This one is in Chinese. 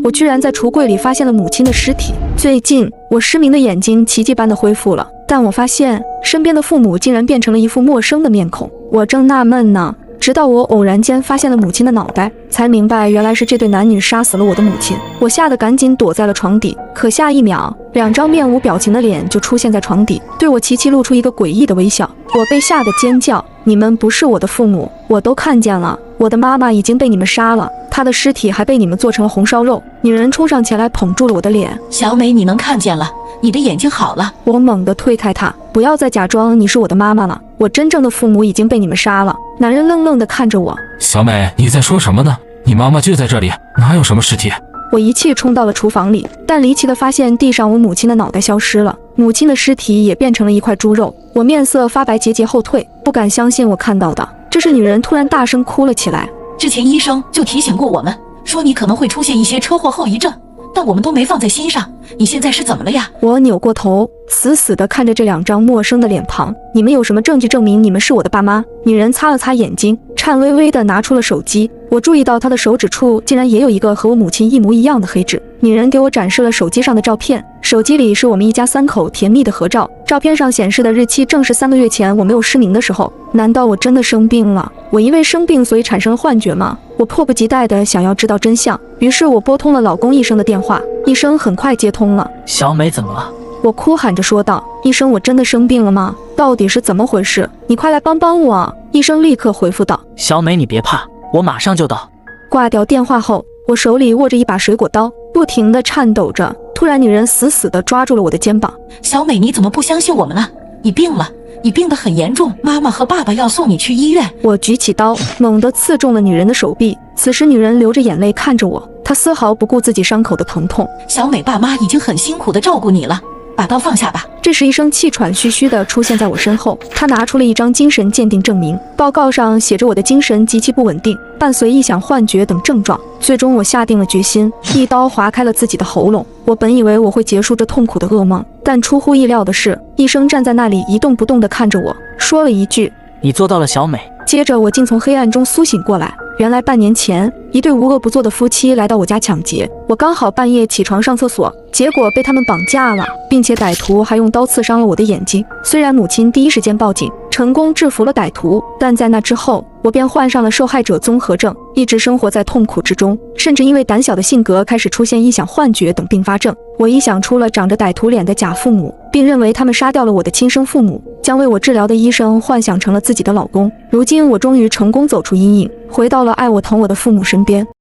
我居然在橱柜里发现了母亲的尸体。最近，我失明的眼睛奇迹般的恢复了，但我发现身边的父母竟然变成了一副陌生的面孔。我正纳闷呢，直到我偶然间发现了母亲的脑袋，才明白原来是这对男女杀死了我的母亲。我吓得赶紧躲在了床底，可下一秒，两张面无表情的脸就出现在床底，对我齐齐露出一个诡异的微笑。我被吓得尖叫：你们不是我的父母，我都看见了，我的妈妈已经被你们杀了，她的尸体还被你们做成了红烧肉。女人冲上前来捧住了我的脸：小美，你能看见了，你的眼睛好了。我猛地推开她：不要再假装你是我的妈妈了，我真正的父母已经被你们杀了。男人愣愣地看着我：小美，你在说什么呢？你妈妈就在这里，哪有什么尸体？我一气冲到了厨房里，但离奇地发现地上我母亲的脑袋消失了，母亲的尸体也变成了一块猪肉。我面色发白，节节后退，不敢相信我看到的。这时女人突然大声哭了起来：之前医生就提醒过我们，说你可能会出现一些车祸后遗症，但我们都没放在心上。你现在是怎么了呀？我扭过头，死死地看着这两张陌生的脸庞。你们有什么证据证明你们是我的爸妈？女人擦了擦眼睛，颤巍巍地拿出了手机。我注意到她的手指处竟然也有一个和我母亲一模一样的黑痣。女人给我展示了手机上的照片，手机里是我们一家三口甜蜜的合照，照片上显示的日期正是3个月前我没有失明的时候。难道我真的生病了？我因为生病所以产生了幻觉吗？我迫不及待地想要知道真相，于是我拨通了老公医生的电话。医生很快接通了。小美怎么了？我哭喊着说道：医生，我真的生病了吗？到底是怎么回事？你快来帮帮我！医生立刻回复道：小美，你别怕，我马上就到。挂掉电话后，我手里握着一把水果刀，不停地颤抖着。突然，女人死死地抓住了我的肩膀：小美，你怎么不相信我们了？你病了，你病得很严重，妈妈和爸爸要送你去医院。我举起刀，猛地刺中了女人的手臂。此时，女人流着眼泪看着我，她丝毫不顾自己伤口的疼痛。小美，爸妈已经很辛苦地照顾你了，把刀放下吧。这时，医生气喘吁吁地出现在我身后，他拿出了一张精神鉴定证明，报告上写着我的精神极其不稳定，伴随臆想、幻觉等症状。最终，我下定了决心，一刀划开了自己的喉咙。我本以为我会结束这痛苦的噩梦，但出乎意料的是，医生站在那里一动不动地看着我，说了一句：你做到了，小美。接着，我竟从黑暗中苏醒过来。原来半年前，一对无恶不作的夫妻来到我家抢劫，我刚好半夜起床上厕所，结果被他们绑架了，并且歹徒还用刀刺伤了我的眼睛。虽然母亲第一时间报警，成功制服了歹徒，但在那之后，我便患上了受害者综合症，一直生活在痛苦之中，甚至因为胆小的性格开始出现臆想、幻觉等并发症。我臆想出了长着歹徒脸的假父母，并认为他们杀掉了我的亲生父母，将为我治疗的医生幻想成了自己的老公。如今我终于成功走出阴影，回到了爱我疼我的父母身边。